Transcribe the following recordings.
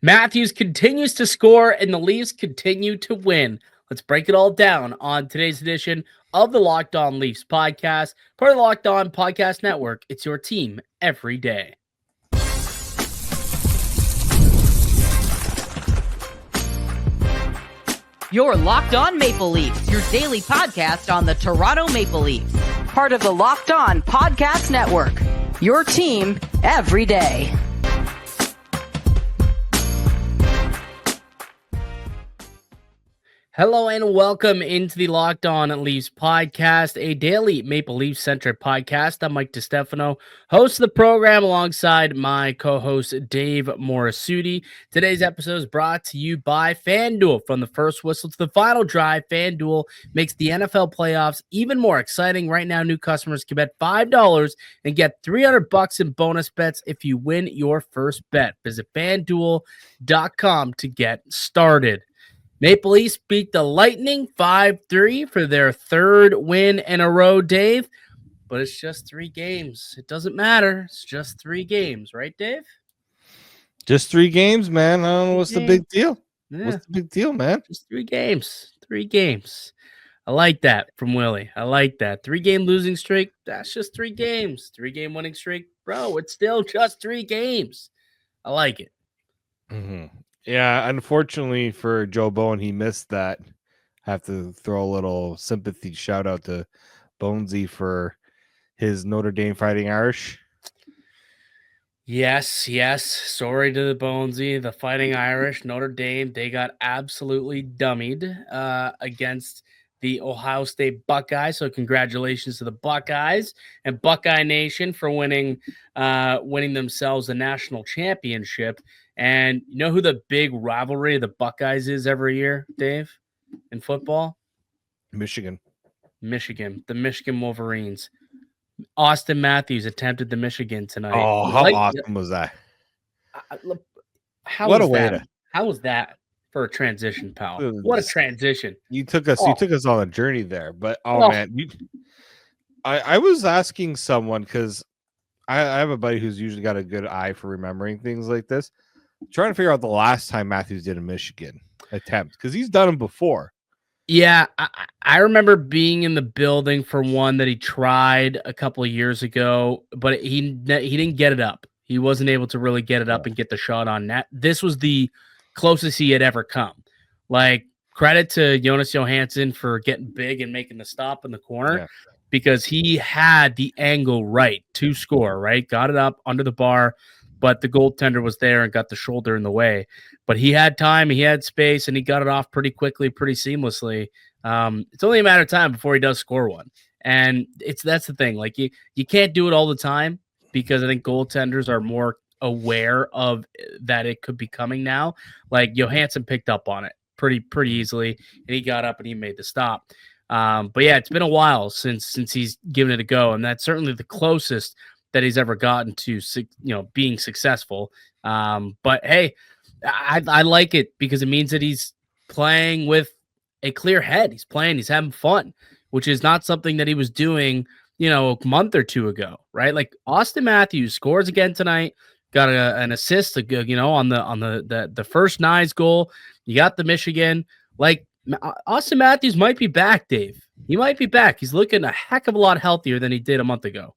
Matthews continues to score and the Leafs continue to win. Let's break it all down on today's edition of the Locked On Leafs podcast, part of the Locked On Podcast Network. It's your team every day. Your Locked On Maple Leafs, your daily podcast on the Toronto Maple Leafs. Part of the Locked On Podcast Network. Your team every day. Hello and welcome into the Locked On Leafs podcast, a daily Maple Leaf-centric podcast. I'm Mike DiStefano, host of the program alongside my co-host Dave Morassutti. Today's episode is brought to you by FanDuel. From the first whistle to the final drive, FanDuel makes the NFL playoffs even more exciting. Right now, new customers can bet $5 and get $300 in bonus bets if you win your first bet. Visit FanDuel.com to get started. Maple Leafs beat the Lightning 5-3 for their third win in a row, Dave. But it's just 3 games. It doesn't matter. It's just 3 games, right, Dave? Just 3 games, man. I don't know what's the big deal. Yeah. What's the big deal, man? Just 3 games. 3 games. I like that from Willie. I like that. 3-game losing streak, that's just 3 games. 3-game winning streak, bro, it's still just 3 games. I like it. Mm-hmm. Yeah, unfortunately for Joe Bowen, he missed that. Have to throw a little sympathy shout out to Bonesy for his Notre Dame Fighting Irish. Yes. Sorry to the Bonesy, the Fighting Irish, Notre Dame. They got absolutely dummied against the Ohio State Buckeyes. So congratulations to the Buckeyes and Buckeye Nation for winning themselves a national championship. And you know who the big rivalry of the Buckeyes is every year, Dave, in football? Michigan. The Michigan Wolverines. Auston Matthews attempted the Michigan tonight. Oh, how awesome was that? How was that for a transition, pal? What a transition. You took us on a journey there, but man, I was asking someone because I have a buddy who's usually got a good eye for remembering things like this. Trying to figure out the last time Matthews did a Michigan attempt because he's done them before. Yeah, I remember being in the building for one that he tried a couple of years ago, but he didn't get it up. He wasn't able to really get it up and get the shot on net. This was the closest he had ever come. Like, credit to Jonas Johansson for getting big and making the stop in the corner because he had the angle right to score, right? Got it up under the bar, but the goaltender was there and got the shoulder in the way. But he had time, he had space, and he got it off pretty quickly, pretty seamlessly. It's only a matter of time before he does score one. And that's the thing. Like, you can't do it all the time because I think goaltenders are more aware of that it could be coming now. Like, Johansson picked up on it pretty easily, and he got up and he made the stop. But yeah, it's been a while since he's given it a go, and that's certainly the closest that he's ever gotten to, being successful. But hey, I like it because it means that he's playing with a clear head. He's having fun, which is not something that he was doing, a month or 2 ago, right? Like, Auston Matthews scores again tonight, got an assist, on the first Knies goal. You got the Michigan. Like, Auston Matthews might be back, Dave. He might be back. He's looking a heck of a lot healthier than he did a month ago.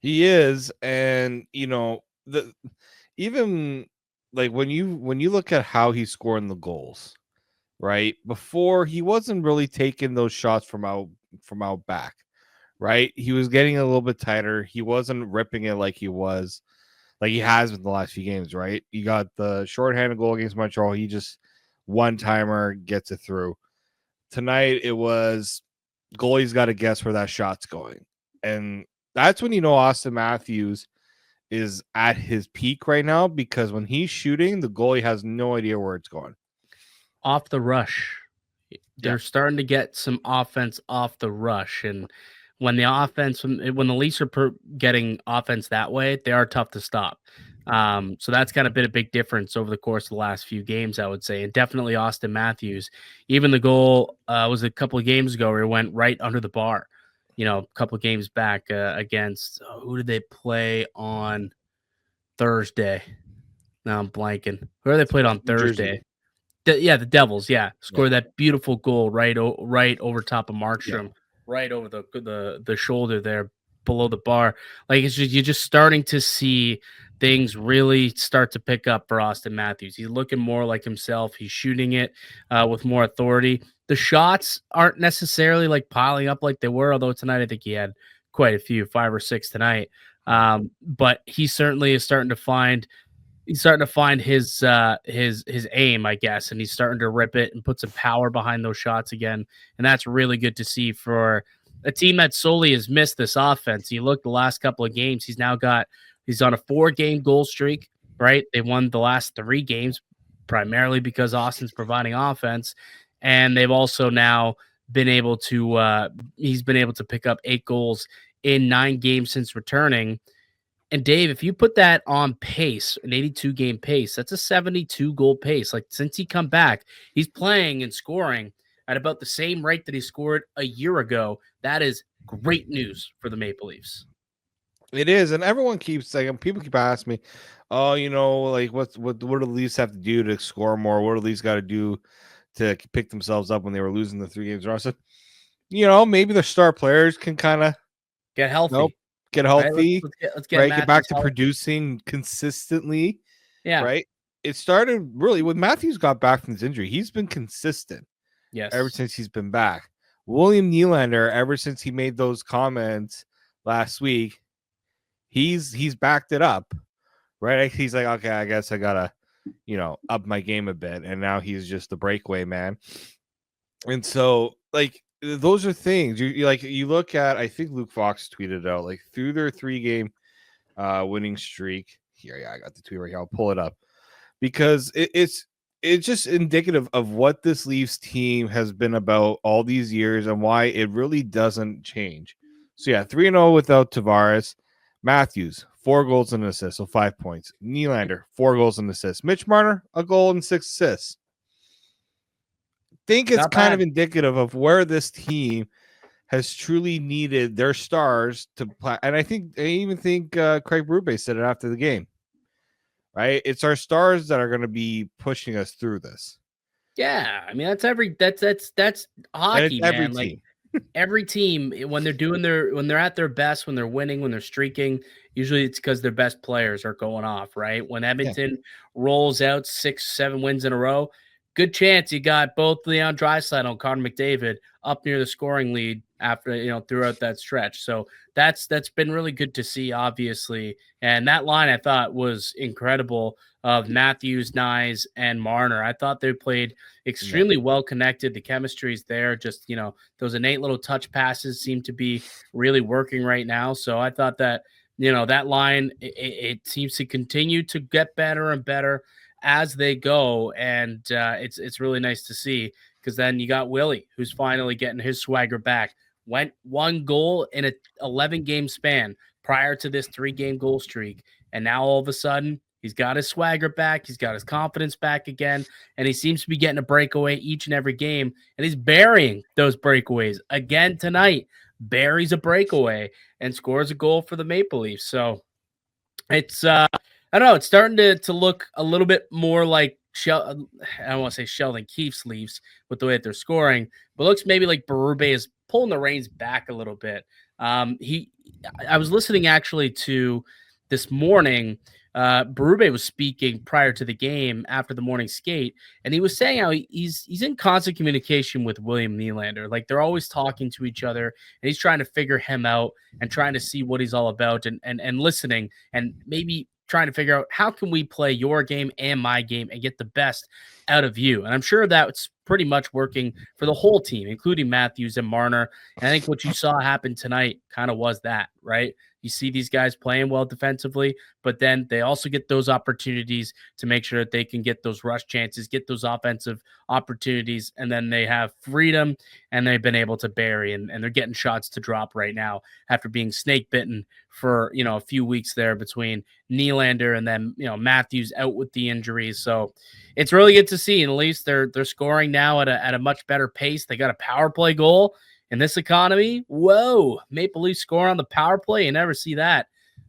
He is, and even like when you look at how he's scoring the goals, right? Before, he wasn't really taking those shots from out back, right? He was getting a little bit tighter. He wasn't ripping it like he has in the last few games, right? You got the shorthanded goal against Montreal. He just one-timer gets it through. Tonight, it was goalie's got to guess where that shot's going, and that's when Auston Matthews is at his peak right now, because when he's shooting, the goalie has no idea where it's going. Off the rush. They're starting to get some offense off the rush. And when the Leafs are getting offense that way, they are tough to stop. So that's kind of been a big difference over the course of the last few games, I would say. And definitely Auston Matthews. Even the goal was a couple of games ago where it went right under the bar. A couple of games back against who did they play on Thursday? Now I'm blanking. Where they played on New Jersey. Thursday? The Devils. Yeah, Yeah. scored that beautiful goal right over top of Markstrom, Yeah. right over the shoulder there, below the bar. Like you're just starting to see things really start to pick up for Auston Matthews. He's looking more like himself. He's shooting it with more authority. The shots aren't necessarily like piling up like they were, although tonight I think he had quite a few, 5 or 6 tonight. But he certainly is starting to find his aim, I guess, and he's starting to rip it and put some power behind those shots again. And that's really good to see for a team that solely has missed this offense. You look the last couple of games, he's on a 4-game goal streak, right? They won the last 3 games primarily because Austin's providing offense, and they've also now been able to he's been able to pick up 8 goals in 9 games since returning. And Dave, if you put that on pace, an 82 game pace, that's a 72 goal pace. Like since he come back, he's playing and scoring at about the same rate that he scored a year ago. That is great news for the Maple Leafs. It is, and everyone keeps saying, people keep asking me, oh, like what do the Leafs have to do to score more? What do the Leafs got to do to pick themselves up when they were losing the 3 games in a row? So, maybe the star players can kind of get healthy. Get healthy, right? Let's get right? Get back to healthy. Producing consistently. Yeah. Right. It started really when Matthews got back from his injury. He's been consistent. Yes. Ever since he's been back. William Nylander, ever since he made those comments last week, he's backed it up. Right. He's like, okay, I guess I gotta, up my game a bit. And now he's just the breakaway man. And so, like, those are things you look at. I think Luke Fox tweeted out like through their 3-game winning streak. Here, yeah, I got the tweet right here. I'll pull it up because it's just indicative of what this Leafs team has been about all these years and why it really doesn't change. So yeah, 3-0 without Tavares. Matthews, 4 goals and an assist, so 5 points. Nylander, 4 goals and assists. Mitch Marner, a goal and 6 assists. Think it's kind of indicative of where this team has truly needed their stars to play. And I even think Craig Berube said it after the game, right? It's our stars that are going to be pushing us through this. Yeah. I mean, that's hockey, man. Every like team. every team when they're at their best, when they're winning, when they're streaking, usually it's because their best players are going off, right? When Edmonton rolls out 6-7 wins in a row, good chance you got both Leon Draisaitl and Connor McDavid up near the scoring lead after throughout that stretch. So that's been really good to see, obviously. And that line I thought was incredible of Matthews, Nyes, and Marner. I thought they played extremely well connected. The chemistry is there. Just those innate little touch passes seem to be really working right now. So I thought that that line it seems to continue to get better and better as they go, and it's really nice to see because then you got Willie, who's finally getting his swagger back. Went 1 goal in a 11-game span prior to this 3-game goal streak, and now all of a sudden he's got his swagger back, he's got his confidence back again, and he seems to be getting a breakaway each and every game, and he's burying those breakaways again tonight. Buries a breakaway and scores a goal for the Maple Leafs. So it's I don't know. It's starting to look a little bit more like I don't want to say Sheldon Keefe's Leafs with the way that they're scoring, but looks maybe like Berube is pulling the reins back a little bit. I was listening actually to this morning. Berube was speaking prior to the game after the morning skate, and he was saying how he's in constant communication with William Nylander. Like they're always talking to each other, and he's trying to figure him out and trying to see what he's all about and listening and maybe trying to figure out how can we play your game and my game and get the best out of you. And I'm sure that's pretty much working for the whole team, including Matthews and Marner. And I think what you saw happen tonight kind of was that, right? You see these guys playing well defensively, but then they also get those opportunities to make sure that they can get those rush chances, get those offensive opportunities, and then they have freedom and they've been able to bury and they're getting shots to drop right now after being snake bitten for, a few weeks there between Nylander and then, Matthews out with the injuries. So it's really good to see. And at least they're scoring now at a much better pace. They got a power play goal. In this economy, whoa, Maple Leafs score on the power play. You never see that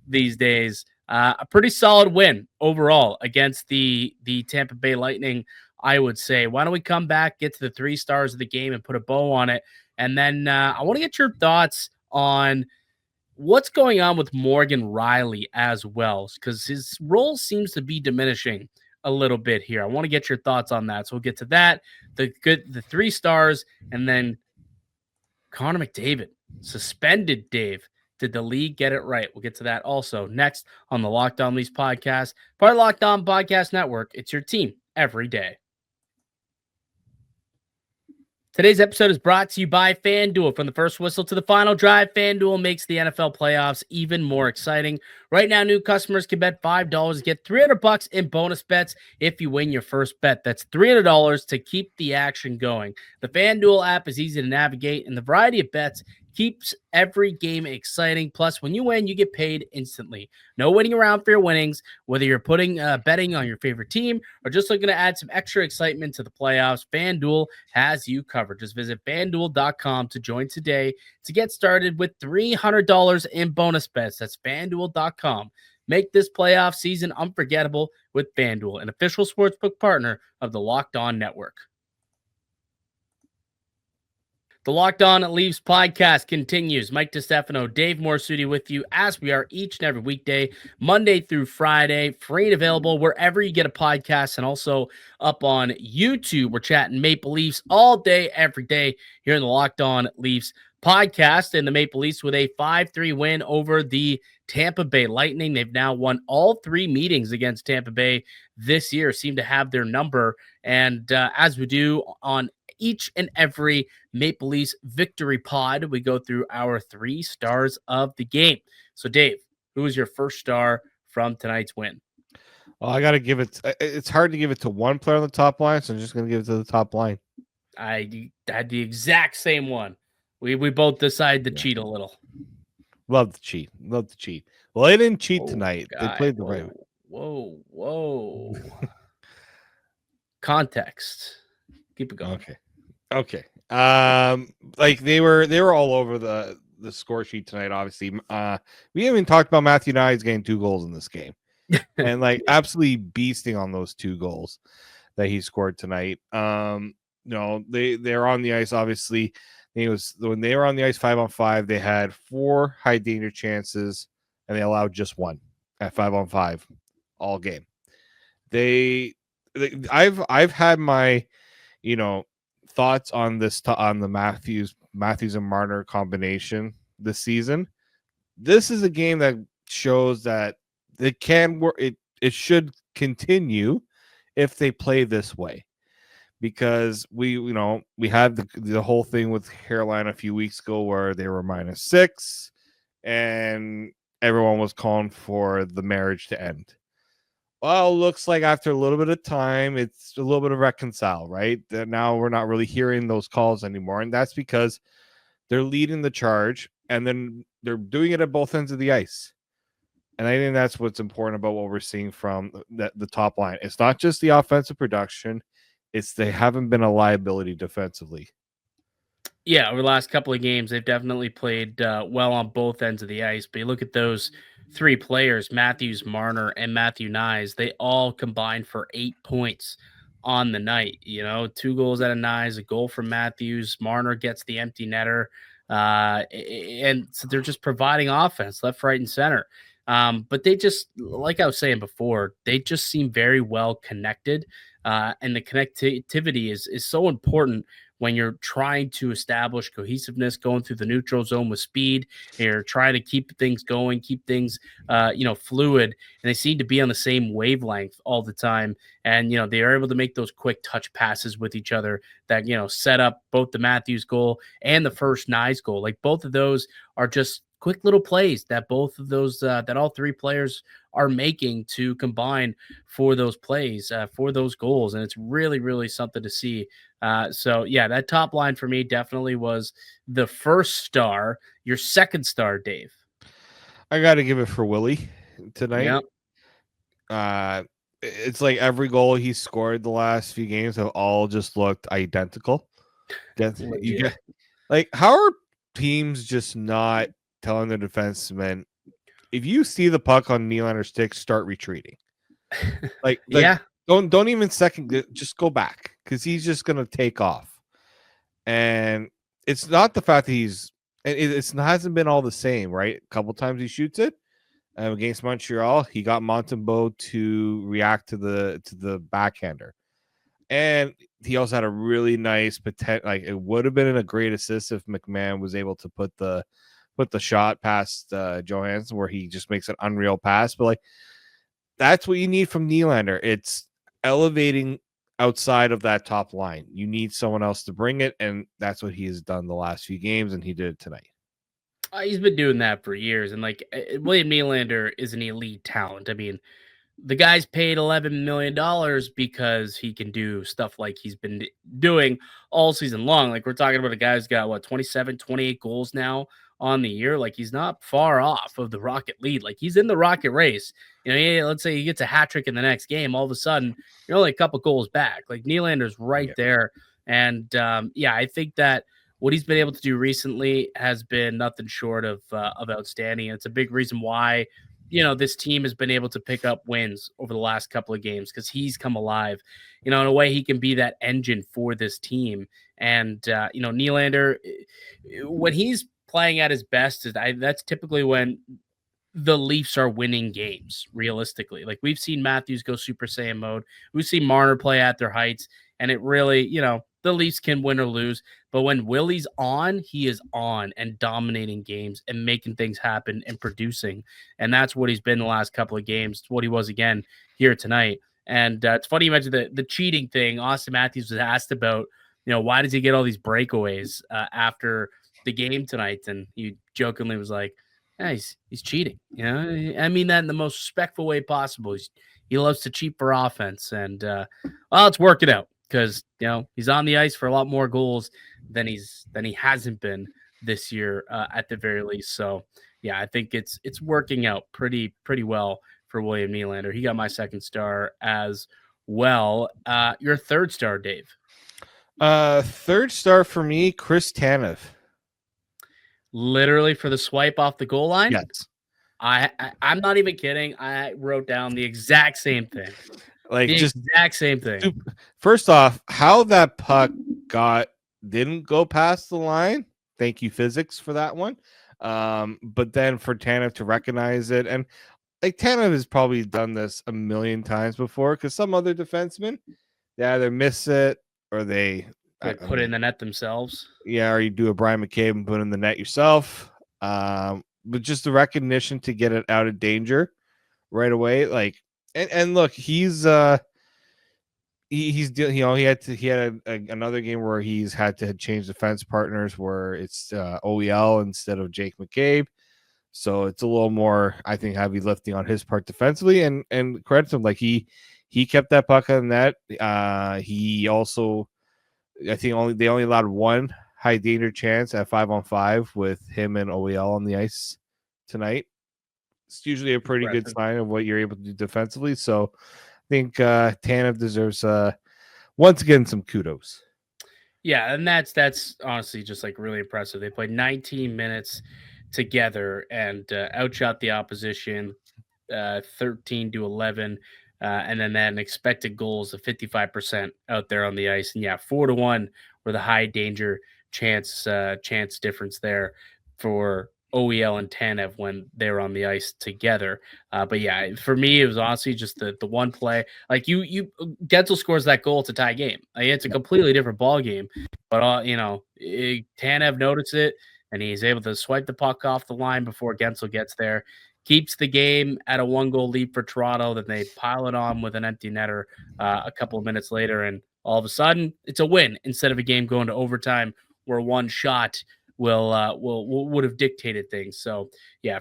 these days. A pretty solid win overall against the Tampa Bay Lightning, I would say. Why don't we come back, get to the 3 stars of the game, and put a bow on it? And then I want to get your thoughts on what's going on with Morgan Rielly as well, because his role seems to be diminishing a little bit here. I want to get your thoughts on that. So we'll get to that, the 3 stars, and then Connor McDavid suspended. Dave, did the league get it right? We'll get to that also next on the Locked On Leafs podcast, part of Locked On Podcast Network. It's your team every day. Today's episode is brought to you by FanDuel. From the first whistle to the final drive, FanDuel makes the NFL playoffs even more exciting. Right now, new customers can bet $5 to get $300 in bonus bets if you win your first bet. That's $300 to keep the action going. The FanDuel app is easy to navigate, and the variety of bets keeps every game exciting. Plus, when you win, you get paid instantly. No waiting around for your winnings, whether you're betting on your favorite team or just looking to add some extra excitement to the playoffs. FanDuel has you covered. Just visit FanDuel.com to join today to get started with $300 in bonus bets. That's FanDuel.com. Make this playoff season unforgettable with FanDuel, an official sportsbook partner of the Locked On Network. The Locked On Leafs podcast continues. Mike DiStefano, Dave Morassutti with you as we are each and every weekday, Monday through Friday, free and available wherever you get a podcast and also up on YouTube. We're chatting Maple Leafs all day, every day here in the Locked On Leafs podcast. And the Maple Leafs with a 5-3 win over the Tampa Bay Lightning. They've now won all 3 meetings against Tampa Bay this year, seem to have their number. And as we do on each and every Maple Leafs victory pod, we go through our 3 stars of the game. So, Dave, who is your first star from tonight's win? Well, I got to give it. It's hard to give it to one player on the top line, so I'm just going to give it to the top line. I had the exact same one. We both decided to cheat a little. Love to cheat. Well, they didn't cheat tonight. They played the right way. Whoa. Context. Keep it going. Okay. Like they were all over the score sheet tonight. Obviously, we haven't talked about Matthew Knies getting 2 goals in this game, and like absolutely beasting on those 2 goals that he scored tonight. They're on the ice. Obviously, when they were on the ice 5-on-5, they had 4 high danger chances, and they allowed just 1 at 5-on-5 all game. I've had my thoughts on this on the Matthews and Marner combination this season. This is a game that shows that it can work. It should continue if they play this way, because we had the whole thing with Carolina a few weeks ago where they were -6 and everyone was calling for the marriage to end. Well, looks like after a little bit of time, it's a little bit of reconcile, right? That now we're not really hearing those calls anymore. And that's because they're leading the charge and then they're doing it at both ends of the ice. And I think that's what's important about what we're seeing from the top line. It's not just the offensive production. It's they haven't been a liability defensively. Yeah, over the last couple of games, they've definitely played well on both ends of the ice. But you look at those 3 players, Matthews, Marner, and Matthew Knies, they all combined for 8 points on the night. 2 goals out of Knies, a goal from Matthews. Marner gets the empty netter. And so they're just providing offense left, right, and center. But they just, like I was saying before, they just seem very well connected. And the connectivity is so important when you're trying to establish cohesiveness, going through the neutral zone with speed. You're trying to keep things going, keep things, fluid. And they seem to be on the same wavelength all the time. And, they are able to make those quick touch passes with each other that, set up both the Matthews goal and the first Knies goal. Like both of those are just quick little plays that both of those, that all 3 players are making to combine for those plays, for those goals. And it's really, really something to see. So yeah, that top line for me definitely was the first star. Your second star, Dave. I got to give it for Willie tonight. Yep. It's like every goal he scored the last few games have all just looked identical. How are teams just not telling the defensemen, if you see the puck on Nylander's stick, start retreating. Yeah. Don't even second. Just go back because he's just gonna take off. And it's not the fact that it hasn't been all the same, right? A couple times he shoots it against Montreal. He got Montembeault to react to the backhander, and he also had a really nice potential. Like it would have been a great assist if McMahon was able to put the shot past Johansson, where he just makes an unreal pass. But like that's what you need from Nylander. It's elevating outside of that top line. You need someone else to bring it, and that's what he has done the last few games, and he did it tonight. He's been doing that for years, and like William Nylander is an elite talent. I mean, the guy's paid $11 million because he can do stuff like he's been doing all season long. Like we're talking about a guy who's got 27, 28 goals now on the year. Like he's not far off of the Rocket lead. Like he's in the Rocket race. Let's say he gets a hat trick in the next game. All of a sudden, you're only a couple goals back. Like Nylander's right there. And I think that what he's been able to do recently has been nothing short of outstanding. And it's a big reason why this team has been able to pick up wins over the last couple of games because he's come alive. In a way, he can be that engine for this team. And, Nylander, when he's playing at his best, that's typically when the Leafs are winning games, realistically. Like we've seen Matthews go Super Saiyan mode. We've seen Marner play at their heights. And it really, the Leafs can win or lose. But when Willie's on, he is on and dominating games and making things happen and producing. And that's what he's been the last couple of games. It's what he was again here tonight. And it's funny you mentioned the cheating thing. Auston Matthews was asked about, why does he get all these breakaways after the game tonight? And he jokingly was like, he's cheating. I mean that in the most respectful way possible. He loves to cheat for offense. And, it's working out. Because he's on the ice for a lot more goals than he hasn't been this year at the very least. So I think it's working out pretty well for William Nylander. He got my second star as well. Your third star, Dave. Third star for me, Chris Tanev. Literally for the swipe off the goal line. Yes, I'm not even kidding. I wrote down the exact same thing. Like the just exact same thing. First off, how that puck didn't go past the line. Thank you, physics, for that one. But then for Tanev to recognize it, and like Tanev has probably done this a million times before, because some other defensemen, they either miss it or they put it in the net themselves. Yeah, or you do a Brian McCabe and put it in the net yourself. But just the recognition to get it out of danger right away, like. And look, he's he had another game where he's had to change defense partners where it's OEL instead of Jake McCabe, so it's a little more, I think, heavy lifting on his part defensively. And credit to him, like he kept that puck on net. He also, I think they only allowed one high danger chance at 5-on-5 with him and OEL on the ice tonight. It's usually a pretty good sign of what you're able to do defensively. So I think Tanev deserves once again some kudos. Yeah, and that's honestly just like really impressive. They played 19 minutes together and outshot the opposition 13-11, and then that expected goals of 55% out there on the ice. And 4-1 were the high danger chance difference there for OEL and Tanev when they were on the ice together. But for me, it was honestly just the one play. Like Gensel scores that goal to tie game. It's a completely different ball game. But Tanev noticed it, and he's able to swipe the puck off the line before Gensel gets there. Keeps the game at a 1-goal lead for Toronto. Then they pile it on with an empty netter a couple of minutes later, and all of a sudden it's a win instead of a game going to overtime where one shot would have dictated things. So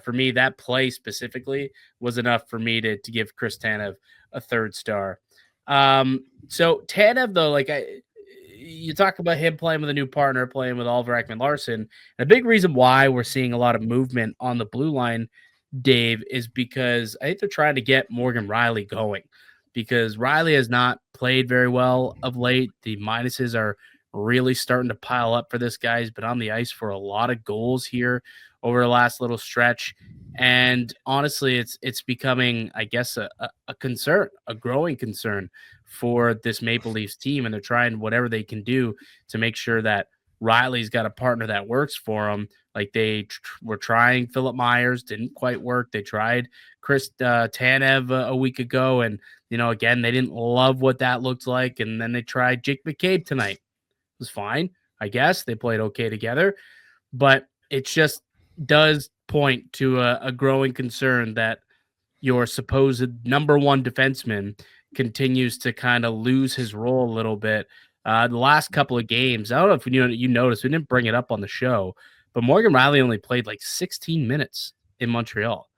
for me, that play specifically was enough for me to give Chris Tanev a third star. So Tanev, though, you talk about him playing with a new partner, playing with Oliver Ekman-Larsson. A big reason why we're seeing a lot of movement on the blue line, Dave, is because I think they're trying to get Morgan Rielly going, because Rielly has not played very well of late. The minuses are really starting to pile up for this guy. He's been on the ice for a lot of goals here over the last little stretch. And honestly, it's becoming, I guess, a concern, a growing concern for this Maple Leafs team. And they're trying whatever they can do to make sure that Rielly's got a partner that works for him. Like they were trying Philip Myers, didn't quite work. They tried Chris Tanev a week ago. And, again, they didn't love what that looked like. And then they tried Jake McCabe tonight. It was fine, I guess. They played okay together. But it just does point to a growing concern that your supposed number one defenseman continues to kind of lose his role a little bit. The last couple of games, I don't know if you noticed, we didn't bring it up on the show, but Morgan Rielly only played like 16 minutes in Montreal.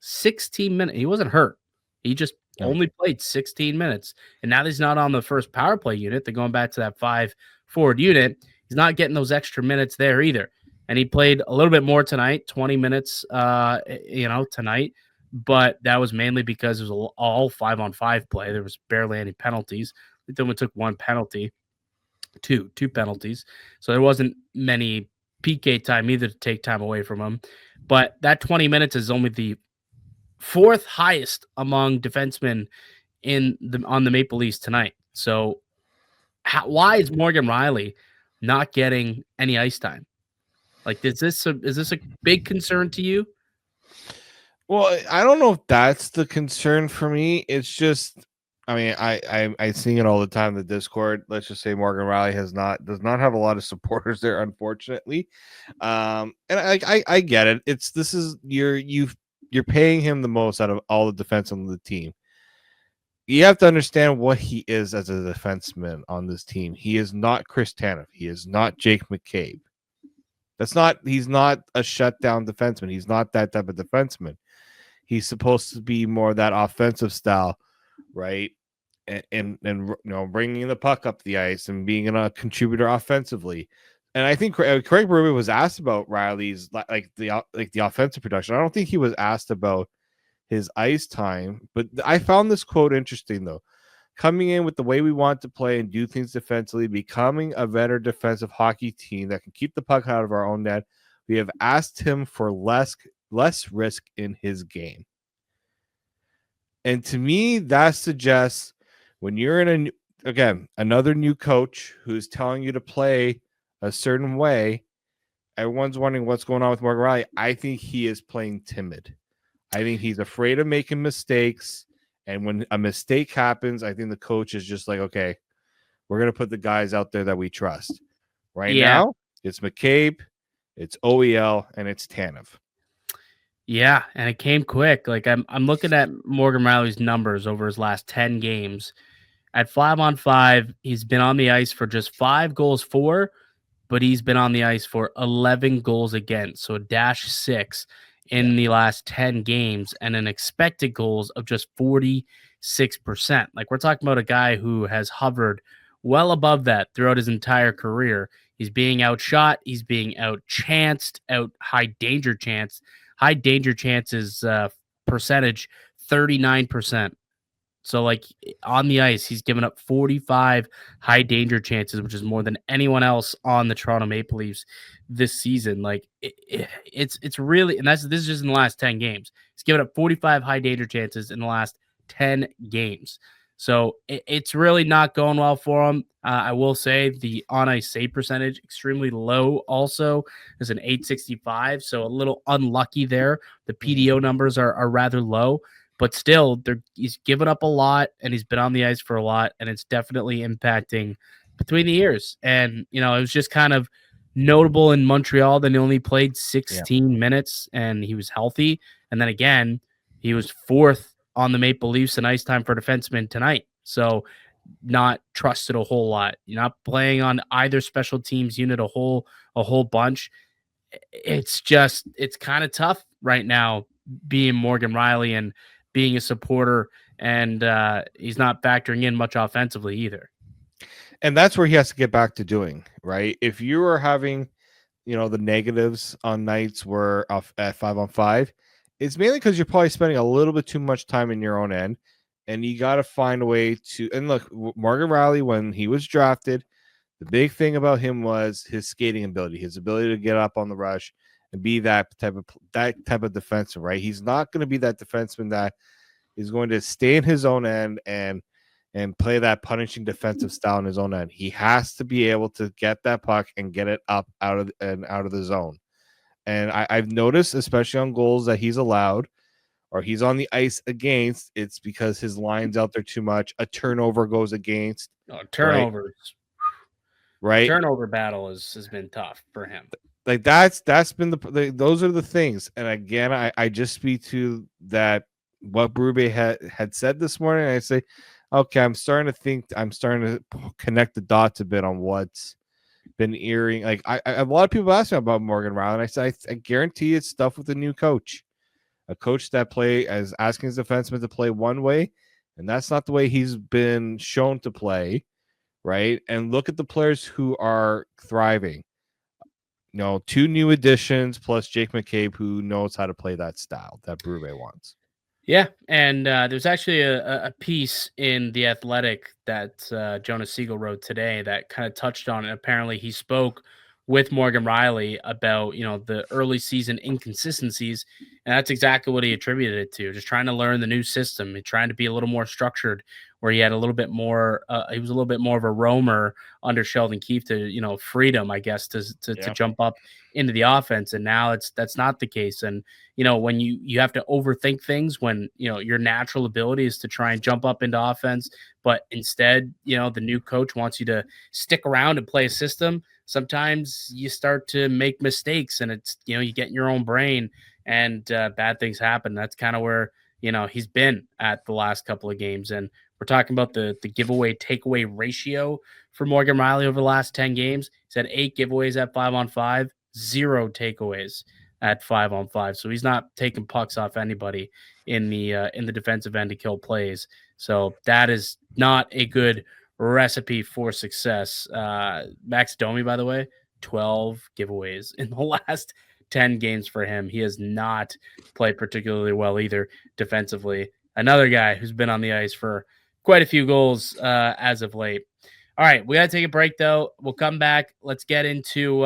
16 minutes. He wasn't hurt. He just only played 16 minutes. And now that he's not on the first power play unit, they're going back to that 5-forward unit. He's not getting those extra minutes there either. And he played a little bit more tonight, 20 minutes, tonight. But that was mainly because it was all 5-on-5 play. There was barely any penalties. They only took one penalty, two penalties. So there wasn't many PK time either to take time away from him. But that 20 minutes is only the fourth highest among defensemen on the Maple Leafs tonight. So why is Morgan Rielly not getting any ice time? Like, is this a big concern to you? Well, I don't know if that's the concern for me. It's just, I mean, I see it all the time in the Discord. Let's just say Morgan Rielly does not have a lot of supporters there, unfortunately. And I get it. You're paying him the most out of all the defense on the team. You have to understand what he is as a defenseman on this team. He is not Chris Tanev. He is not Jake McCabe. He's not a shutdown defenseman. He's not that type of defenseman. He's supposed to be more that offensive style, right? And bringing the puck up the ice and being a contributor offensively. And I think Craig Berube was asked about Rielly's like the offensive production. I don't think he was asked about his ice time, but I found this quote interesting though. Coming in with the way we want to play and do things defensively, becoming a better defensive hockey team that can keep the puck out of our own net, we have asked him for less risk in his game. And to me, that suggests when you're in another new coach who's telling you to play a certain way, everyone's wondering what's going on with Morgan Rielly. I think he is playing timid. I think he's afraid of making mistakes. And when a mistake happens, I think the coach is just like, okay, we're going to put the guys out there that we trust. Right now, it's McCabe, it's OEL, and it's Tanev. Yeah, and it came quick. Like I'm looking at Morgan Rielly's numbers over his last 10 games. At 5-on-5, he's been on the ice for just 5 goals for, but he's been on the ice for 11 goals against. So -6 in the last 10 games and an expected goals of just 46%. Like we're talking about a guy who has hovered well above that throughout his entire career. He's being outshot. He's being outchanced, high danger chance. High danger chances percentage, 39%. So, like, on the ice, he's given up 45 high danger chances, which is more than anyone else on the Toronto Maple Leafs this season. Like, it's really, and this is just in the last 10 games. He's given up 45 high danger chances in the last 10 games. So it's really not going well for him. I will say the on-ice save percentage extremely low also. There's an .865, so a little unlucky there. The PDO numbers are rather low, but still he's given up a lot, and he's been on the ice for a lot, and it's definitely impacting between the years. And, it was just kind of notable in Montreal that he only played 16 minutes, and he was healthy. And then again, he was fourth on the Maple Leafs in ice time for defensemen tonight. So not trusted a whole lot. You're not playing on either special teams unit a whole bunch. It's kind of tough right now being Morgan Rielly and being a supporter, and he's not factoring in much offensively either. And that's where he has to get back to doing, right? If you are having, the negatives on nights where off at 5-on-5, it's mainly because you're probably spending a little bit too much time in your own end, and you got to find a way to. And look, Morgan Rielly, when he was drafted, The big thing about him was his skating ability, his ability to get up on the rush and be that type of defenseman, right? He's not going to be that defenseman that is going to stay in his own end and play that punishing defensive style in his own end. He has to be able to get that puck and get it up out of the zone. And I've noticed, especially on goals that he's allowed or he's on the ice against, it's because his line's out there too much. A turnover goes against. Turnovers. Right? Turnover battle has been tough for him. Like that's been those are the things. And again, I just speak to that what Berube had said this morning. I say, okay, I'm starting to connect the dots a bit on what's been earring. Like a lot of people ask me about Morgan Rielly, and I say I guarantee it's stuff with a new coach, a coach that is asking his defenseman to play one way, and that's not the way he's been shown to play, right? And look at the players who are thriving. 2 new additions plus Jake McCabe, who knows how to play that style that Berube wants. Yeah, and there's actually a piece in The Athletic that Jonas Siegel wrote today that kind of touched on it. Apparently, he spoke with Morgan Rielly about, the early season inconsistencies, and that's exactly what he attributed it to, just trying to learn the new system and trying to be a little more structured, where he had a little bit more, he was a little bit more of a roamer under Sheldon Keefe to, freedom, I guess, to jump up into the offense. And now that's not the case. And, when you have to overthink things, when, your natural ability is to try and jump up into offense, but instead, the new coach wants you to stick around and play a system. Sometimes you start to make mistakes and it's, you get in your own brain and bad things happen. That's kind of where, he's been at the last couple of games. And we're talking about the giveaway takeaway ratio for Morgan Rielly over the last 10 games. He's had 8 giveaways at 5-on-5, 0 takeaways at 5-on-5. So he's not taking pucks off anybody in the defensive end to kill plays. So that is not a good recipe for success. Max Domi, by the way, 12 giveaways in the last 10 games for him. He has not played particularly well either defensively. Another guy who's been on the ice for quite a few goals as of late. All right, we got to take a break, though. We'll come back. Let's get into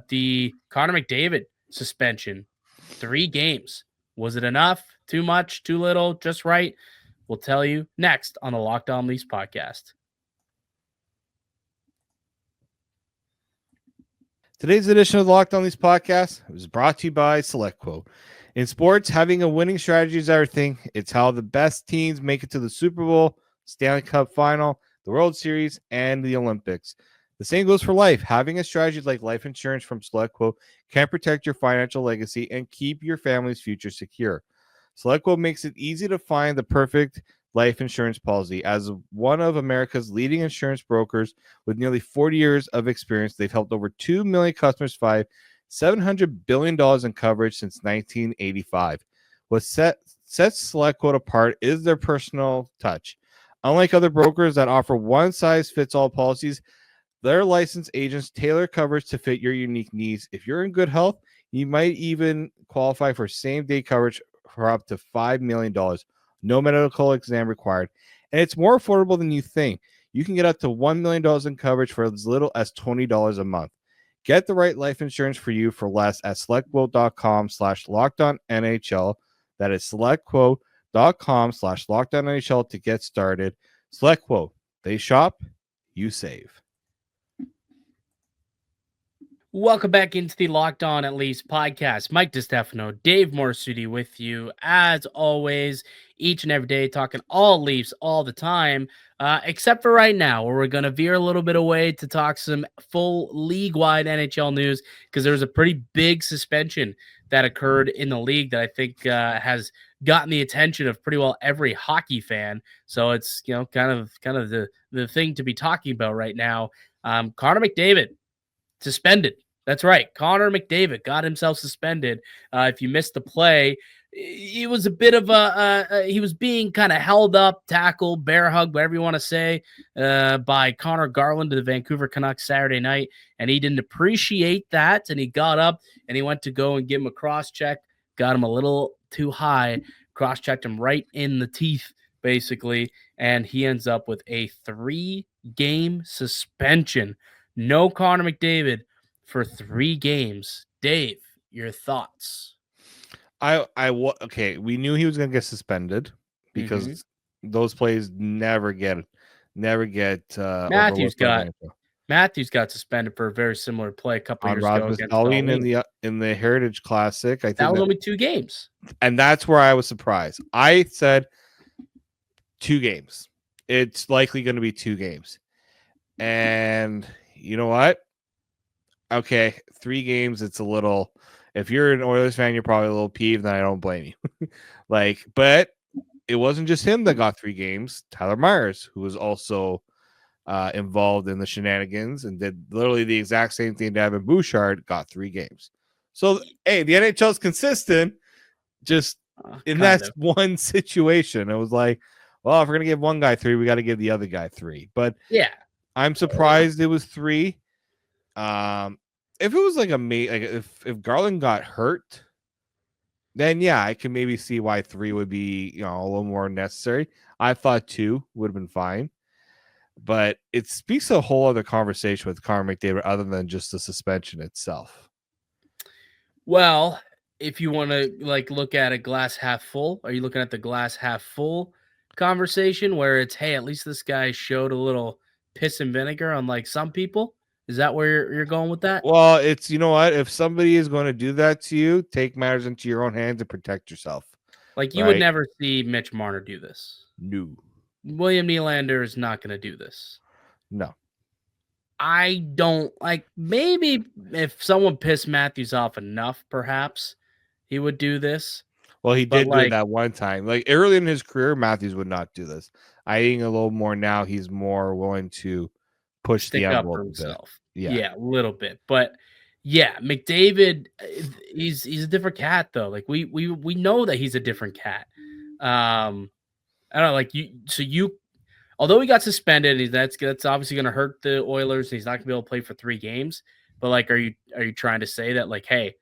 the Connor McDavid suspension. 3 games. Was it enough? Too much? Too little? Just right? We'll tell you next on the Locked On Leafs podcast. Today's edition of the Locked On Leafs podcast was brought to you by SelectQuote. In sports, having a winning strategy is everything. It's how the best teams make it to the Super Bowl, Stanley Cup Final, the World Series, and the Olympics. The same goes for life. Having a strategy like life insurance from SelectQuote can protect your financial legacy and keep your family's future secure. SelectQuote makes it easy to find the perfect life insurance policy. As one of America's leading insurance brokers with nearly 40 years of experience, they've helped over 2 million customers find $700 billion in coverage since 1985. What sets SelectQuote apart is their personal touch. Unlike other brokers that offer one-size-fits-all policies, their licensed agents tailor coverage to fit your unique needs. If you're in good health, you might even qualify for same-day coverage for up to $5 million. No medical exam required. And it's more affordable than you think. You can get up to $1 million in coverage for as little as $20 a month. Get the right life insurance for you for less at SelectQuote.com/LockedOnNHL. That is SelectQuote.com/LockedOnNHL to get started. SelectQuote. They shop, you save. Welcome back into the Locked On at Leafs podcast. Mike DiStefano, Dave Morassutti with you, as always, each and every day, talking all Leafs all the time, except for right now, where we're going to veer a little bit away to talk some full league-wide NHL news, because there was a pretty big suspension that occurred in the league that I think has gotten the attention of pretty well every hockey fan. So it's kind of the thing to be talking about right now. Connor McDavid suspended. That's right. Connor McDavid got himself suspended. If you missed the play, it was a bit of he was being kind of held up, tackled, bear hug, whatever you want to say, by Connor Garland of the Vancouver Canucks Saturday night. And he didn't appreciate that. And he got up and he went to go and give him a cross check, got him a little too high, cross checked him right in the teeth, basically. And he ends up with a 3-game suspension. No Connor McDavid for 3 games. Dave, your thoughts? Okay. We knew he was going to get suspended because those plays never get Matthews overlooked by the got NFL. Matthews got suspended for a very similar play a couple On years ago Rasmus against Dahlin in the Heritage Classic. I think that was only 2 games. And that's where I was surprised. I said 2 games. It's likely going to be 2 games. And you know what? Okay, 3 games. It's a little. If you're an Oilers fan, you're probably a little peeved, and I don't blame you. But it wasn't just him that got 3 games. Tyler Myers, who was also involved in the shenanigans and did literally the exact same thing to Evan Bouchard, got 3 games. So, hey, the NHL is consistent. Just in that one situation, it was like, well, if we're gonna give one guy 3, we got to give the other guy 3. But yeah, I'm surprised it was 3. If it was like if Garland got hurt, then yeah, I can maybe see why 3 would be a little more necessary. I thought 2 would have been fine, but it speaks to a whole other conversation with Connor McDavid other than just the suspension itself. Well, if you want to look at a glass half full, are you looking at the glass half full conversation where it's, hey, at least this guy showed a little piss and vinegar on some people? Is that where you're going with that? Well, it's, you know what? If somebody is going to do that to you, take matters into your own hands and protect yourself. You would never see Mitch Marner do this. No. William Nylander is not going to do this. No. I don't maybe if someone pissed Matthews off enough, perhaps he would do this. Well, he did do it that one time. Early in his career, Matthews would not do this. I think a little more now, he's more willing to push the envelope for himself. Yeah, a little bit. But yeah, McDavid, he's a different cat though. We know that he's a different cat. I don't know, although he got suspended, that's obviously going to hurt the Oilers. He's not going to be able to play for 3 games. But are you trying to say that hey,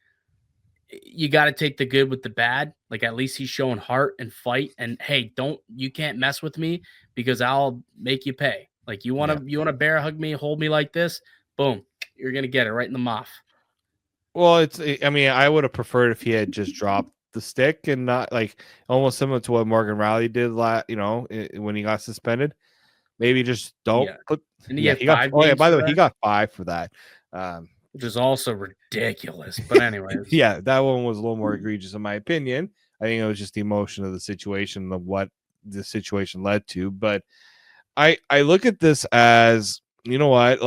you got to take the good with the bad? At least he's showing heart and fight. And hey, you can't mess with me because I'll make you pay. You want to bear hug me, hold me like this, boom, you're going to get it right in the mouth. Well, I would have preferred if he had just dropped the stick and not almost similar to what Morgan Rielly did when he got suspended. Maybe just don't put. And he got 5 games by the way, he got 5 for that, which is also ridiculous. But anyways, yeah, that one was a little more egregious in my opinion. I think it was just the emotion of the situation of what the situation led to. But I look at this as, you know what,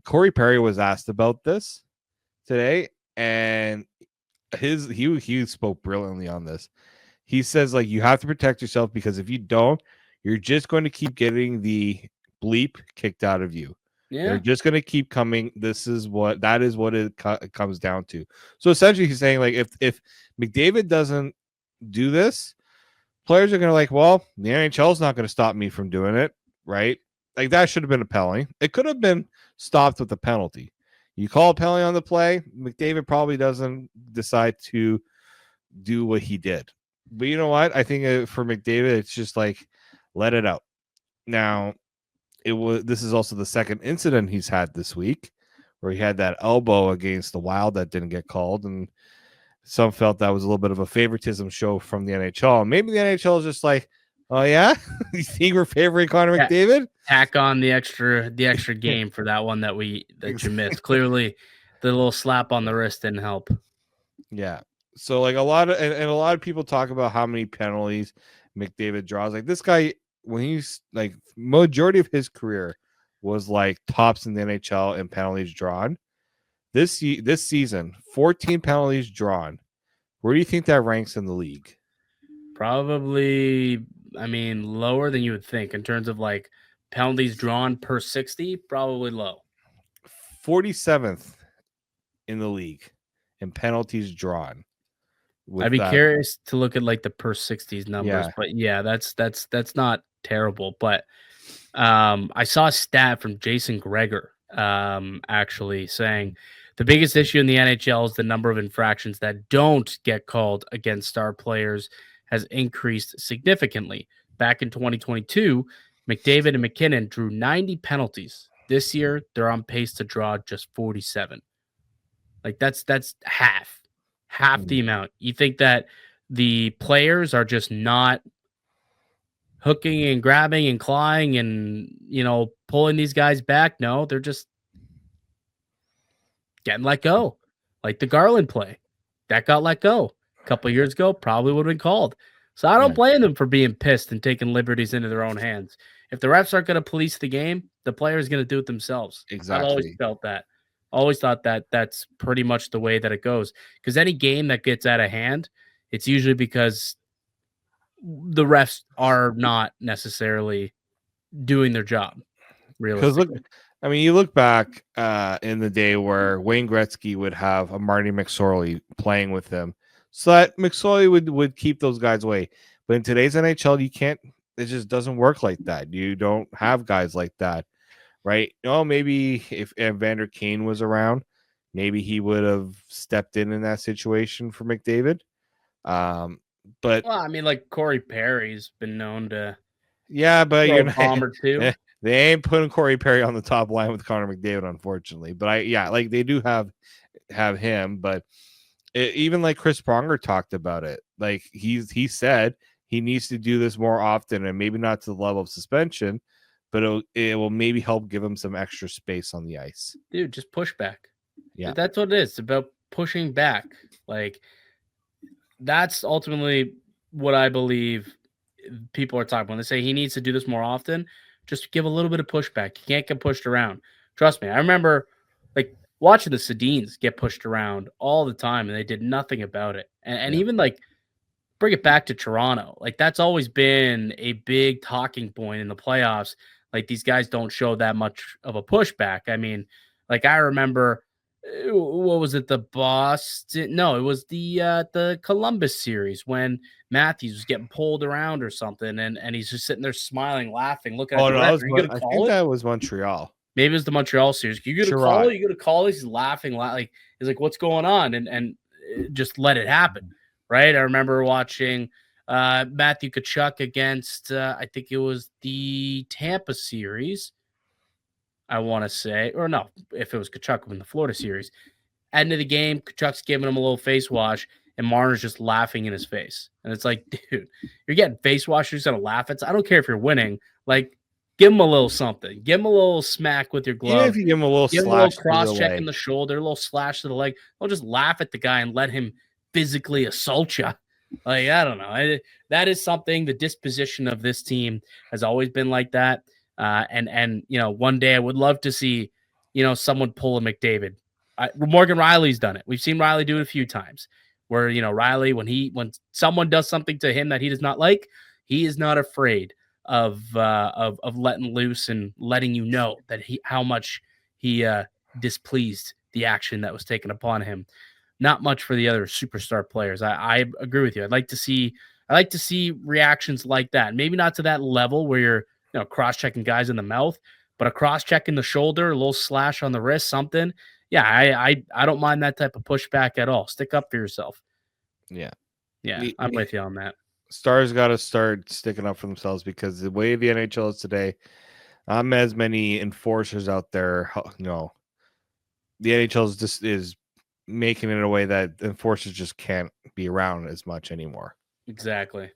Corey Perry was asked about this today, and he spoke brilliantly on this. He says you have to protect yourself because if you don't, you're just going to keep getting the bleep kicked out of you. Yeah. They're just going to keep coming. That is what it comes down to. So essentially he's saying if McDavid doesn't do this, players are going to well, the NHL is not going to stop me from doing it. Right? That should have been a penalty. It could have been stopped with a penalty. You call a penalty on the play, McDavid probably doesn't decide to do what he did. But you know what? I think for McDavid, it's just let it out. Now, this is also the second incident he's had this week where he had that elbow against the Wild that didn't get called, and some felt that was a little bit of a favoritism show from the NHL. Maybe the NHL is just oh yeah, you think we're favoring Connor McDavid? Tack on the extra game for that one that you missed. Clearly, the little slap on the wrist didn't help. Yeah. So a lot of people talk about how many penalties McDavid draws. This guy, when he's majority of his career was tops in the NHL in penalties drawn. This season, 14 penalties drawn. Where do you think that ranks in the league? Probably, lower than you would think in terms of penalties drawn per 60, probably low. 47th in the league in penalties drawn. I'd be curious to look at the per 60s numbers, but yeah, that's not terrible. But I saw a stat from Jason Gregor actually saying the biggest issue in the NHL is the number of infractions that don't get called against star players has increased significantly. Back in 2022, McDavid and McKinnon drew 90 penalties This year, they're on pace to draw just 47. Like that's half the amount. You think that the players are just not hooking and grabbing and clawing and, pulling these guys back? No, they're just getting let go. Like the Garland play. That got let go a couple of years ago, probably would have been called. So I don't blame them for being pissed and taking liberties into their own hands. If the refs aren't going to police the game, the player is going to do it themselves. Exactly. I've always felt that. Always thought that that's pretty much the way that it goes. Because any game that gets out of hand, it's usually because the refs are not necessarily doing their job. Because you look back in the day where Wayne Gretzky would have a Marty McSorley playing with him, so that McSorley would keep those guys away. But in today's NHL, you can't. It just doesn't work like that. You don't have guys like that, right? Maybe if Evander Kane was around, maybe he would have stepped in that situation for McDavid. But like Corey Perry's been known to. Yeah, but you're not. Bomb or two. They ain't putting Corey Perry on the top line with Connor McDavid, unfortunately. But they do have him. But even like Chris Pronger talked about it. Like he said he needs to do this more often, and maybe not to the level of suspension, but it will maybe help give him some extra space on the ice. Dude, just push back. Yeah, that's what it is. It's about pushing back. Like that's ultimately what I believe people are talking about. When they say he needs to do this more often, just give a little bit of pushback. You can't get pushed around. Trust me. I remember like watching the Sedins get pushed around all the time and they did nothing about it. And even like bring it back to Toronto. Like that's always been a big talking point in the playoffs. Like these guys don't show that much of a pushback. I mean, like I remember what was it? The Boston? No, it was the Columbus series when Matthews was getting pulled around or something, and he's just sitting there smiling, laughing, looking at the ref. I think that was Montreal. Maybe it was the Montreal series. You gonna call it? You gonna call it? He's laughing, like he's like, "What's going on?" And just let it happen, right? I remember watching Matthew Tkachuk against I think it was the Tampa series. I want to say, or no, if it was Tkachuk in the Florida series. End of the game, Tkachuk's giving him a little face wash, and Marner's just laughing in his face. And it's like, dude, you're getting face wash, you're just going to laugh. I don't care if you're winning. Like, give him a little something. Give him a little smack with your glove. Even if you give him a little slash, a little cross-check in the shoulder, a little slash to the leg. Don't just laugh at the guy and let him physically assault you. Like, I don't know. That is something, the disposition of this team has always been like that. And one day I would love to see, someone pull a McDavid. Morgan Rielly's done it. We've seen Rielly do it a few times where, Rielly, when someone does something to him that he does not like, he is not afraid of letting loose and letting you know that how much he displeased the action that was taken upon him. Not much for the other superstar players. I agree with you. I'd like to see reactions like that. Maybe not to that level where you're, cross-checking guys in the mouth, but a cross-check in the shoulder, a little slash on the wrist, something. Yeah, I don't mind that type of pushback at all. Stick up for yourself. Yeah. I'm with you on that. Stars got to start sticking up for themselves because the way the NHL is today, not as many enforcers out there. The NHL is making it in a way that enforcers just can't be around as much anymore. Exactly.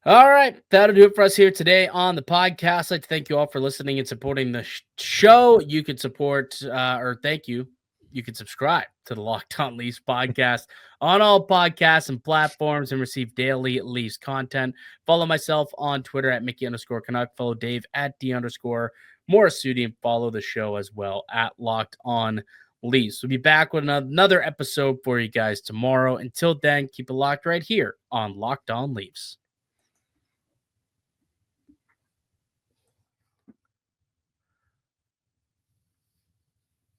All right, that'll do it for us here today on the podcast. I'd like to thank you all for listening and supporting the show. You can support, you can subscribe to the Locked On Leafs podcast on all podcasts and platforms and receive daily Leafs content. Follow myself on Twitter at Mickey_Canuck. Follow Dave at D_Morassutti and follow the show as well at Locked On Leafs. We'll be back with another episode for you guys tomorrow. Until then, keep it locked right here on Locked On Leafs.